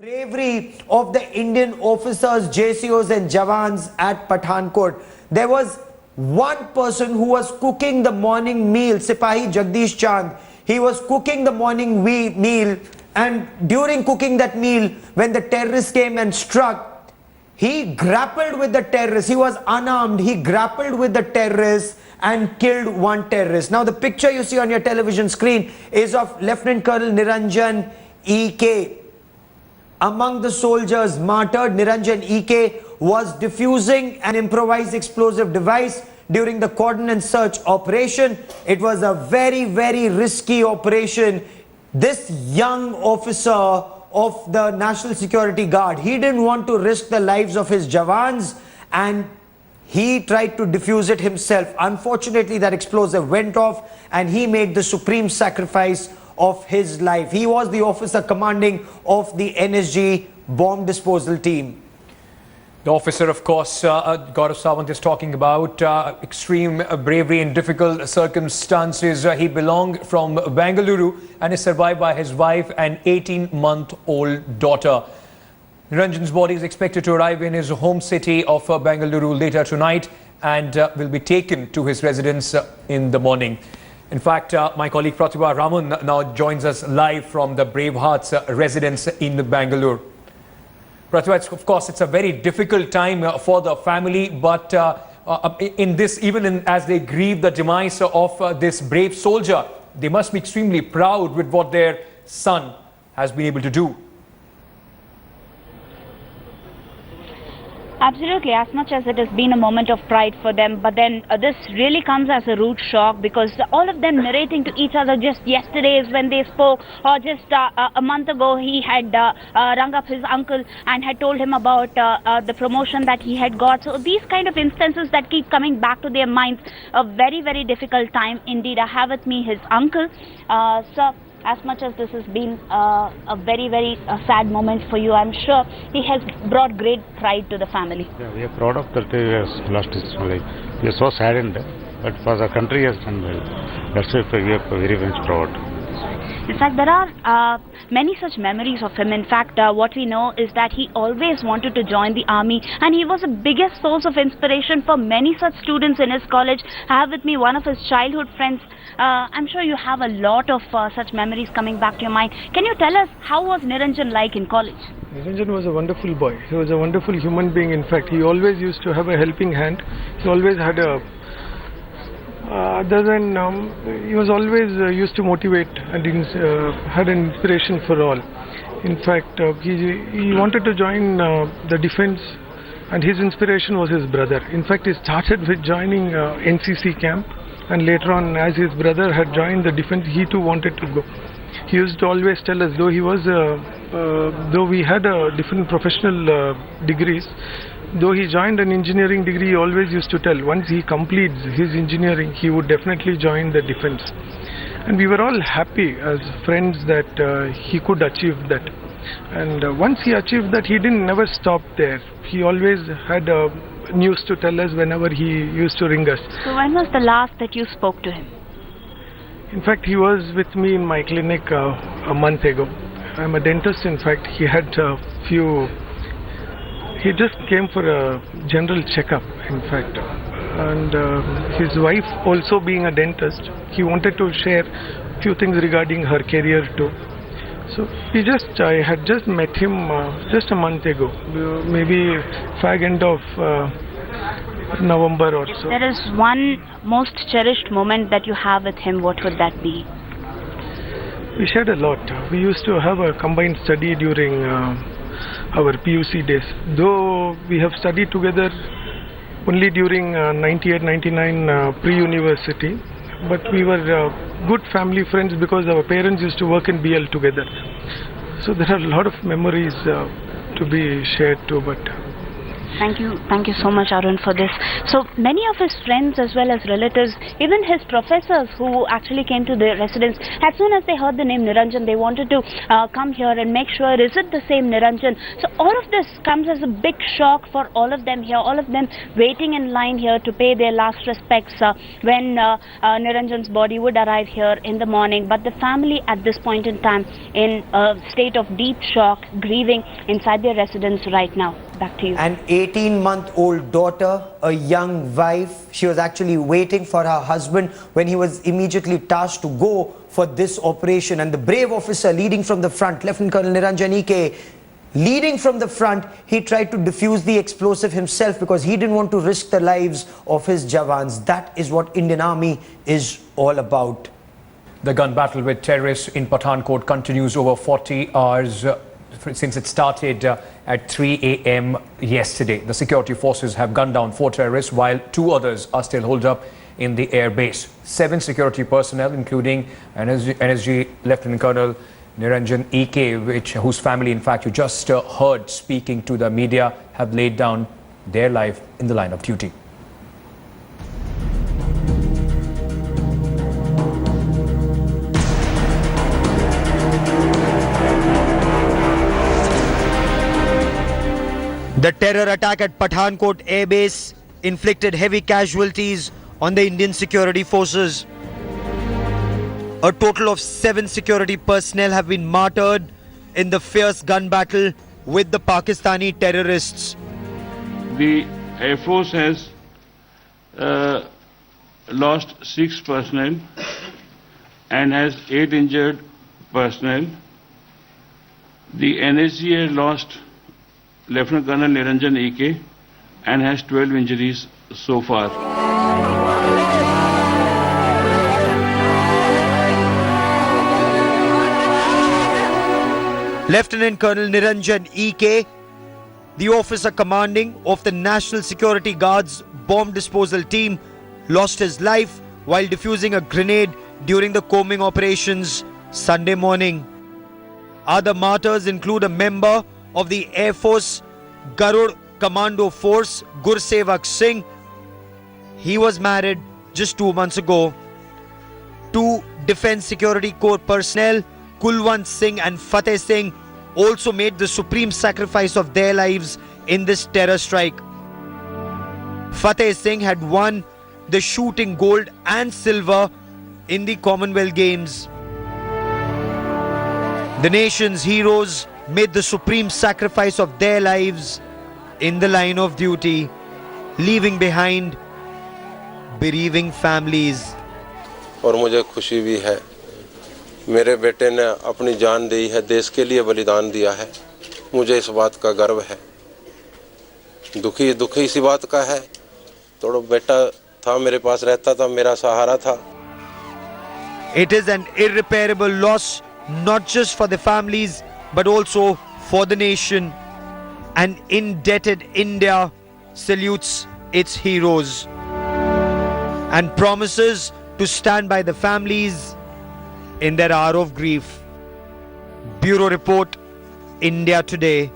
Bravery of the Indian officers, JCOs and Jawans at Pathankot. There was one person who was cooking the morning meal, Sipahi Jagdish Chand. He was cooking the morning meal, and during cooking that meal, when the terrorists came and struck, he grappled with the terrorists. He was unarmed. He grappled with the terrorists and killed one terrorist. Now the picture you see on your television screen is of Lieutenant Colonel Niranjan EK. Among the soldiers martyred, Niranjan EK was defusing an improvised explosive device during the cordon and search operation. It was a very, very risky operation. This young officer of the National Security Guard, he didn't want to risk the lives of his Jawans, and he tried to defuse it himself. Unfortunately, that explosive went off and he made the supreme sacrifice of his life. He was the officer commanding of the NSG bomb disposal team. The officer, of course, Gaurav Sawant is talking about extreme bravery in difficult circumstances. He belonged from Bengaluru and is survived by his wife and 18-month-old daughter. Niranjan's body is expected to arrive in his home city of Bengaluru later tonight and will be taken to his residence in the morning. In fact, my colleague Pratibha Raman now joins us live from the Braveheart's residence in Bangalore. Pratibha, of course, it's a very difficult time for the family, but in this, as they grieve the demise of this brave soldier, they must be extremely proud with what their son has been able to do. Absolutely, as much as it has been a moment of pride for them, but then this really comes as a rude shock, because all of them narrating to each other just yesterday is when they spoke, or just a month ago he had rung up his uncle and had told him about the promotion that he had got. So these kind of instances that keep coming back to their minds, a very, very difficult time indeed. I have with me his uncle. Sir, as much as this has been a very, very sad moment for you, I'm sure he has brought great pride to the family. Yeah, we are proud of that he has lost his life. We are so saddened, but for the country he has done well. That's why we are very much proud. In fact, there are many such memories of him. In fact, what we know is that he always wanted to join the army, and he was the biggest source of inspiration for many such students in his college. I have with me one of his childhood friends. I'm sure you have a lot of such memories coming back to your mind. Can you tell us, how was Niranjan like in college? Niranjan was a wonderful boy. He was a wonderful human being. In fact, he always used to have a helping hand. He always had a he was always used to motivate and had an inspiration for all. In fact, he wanted to join the defense, and his inspiration was his brother. In fact, he started with joining NCC camp, and later on, as his brother had joined the defense, he too wanted to go. He used to always tell us, though we had different professional degrees, though he joined an engineering degree, he always used to tell, once he completes his engineering, he would definitely join the defense. And we were all happy as friends that he could achieve that. And once he achieved that, he never stop there. He always had news to tell us whenever he used to ring us. So when was the last that you spoke to him? In fact, he was with me in my clinic a month ago. I'm a dentist. In fact, he had he just came for a general checkup, in fact. And his wife, also being a dentist, he wanted to share a few things regarding her career too. So I had just met him just a month ago, maybe fag end of November or so. There is one most cherished moment that you have with him. What would that be? We shared a lot. We used to have a combined study during our PUC days. Though we have studied together only during 98-99 pre-university, but we were good family friends because our parents used to work in BL together. So there are a lot of memories to be shared too, but Thank you so much, Arun, for this. So many of his friends as well as relatives, even his professors who actually came to the residence, as soon as they heard the name Niranjan, they wanted to come here and make sure, is it the same Niranjan? So all of this comes as a big shock for all of them here, all of them waiting in line here to pay their last respects when Niranjan's body would arrive here in the morning. But the family at this point in time in a state of deep shock, grieving inside their residence right now. Back to you. An 18-month-old daughter, a young wife. She was actually waiting for her husband when he was immediately tasked to go for this operation. And the brave officer leading from the front, Lieutenant Colonel Niranjan EK, leading from the front, he tried to defuse the explosive himself because he didn't want to risk the lives of his Jawans. That is what Indian Army is all about. The gun battle with terrorists in Pathankot continues over 40 hours since it started at 3 a.m. yesterday. The security forces have gunned down 4 terrorists while 2 others are still holed up in the air base. 7 security personnel, including NSG Lieutenant Colonel Niranjan EK, whose family, in fact, you just heard speaking to the media, have laid down their life in the line of duty. The terror attack at Pathankot Air Base inflicted heavy casualties on the Indian security forces. A total of 7 security personnel have been martyred in the fierce gun battle with the Pakistani terrorists. The Air Force has lost 6 personnel and has 8 injured personnel. The NSG has lost Lieutenant Colonel Niranjan EK and has 12 injuries so far. Lieutenant Colonel Niranjan EK, the officer commanding of the National Security Guard's bomb disposal team, lost his life while defusing a grenade during the combing operations Sunday morning. Other martyrs include a member of the Air Force Garud Commando Force, Gursevak Singh. He was married just 2 months ago. 2 Defence Security Corps personnel, Kulwant Singh and Fateh Singh, also made the supreme sacrifice of their lives in this terror strike. Fateh Singh had won the shooting gold and silver in the Commonwealth Games. The nation's heroes made the supreme sacrifice of their lives in the line of duty, leaving behind bereaving families. और मुझे खुशी भी है, मेरे बेटे ने अपनी जान दी है, देश के लिए बलिदान दिया है, मुझे इस बात का गर्व है। दुखी इसी बात का है, थोड़ा बेटा था मेरे पास, रहता था, मेरा सहारा था। It is an irreparable loss, not just for the families but also for the nation. An indebted India salutes its heroes and promises to stand by the families in their hour of grief. Bureau Report, India Today.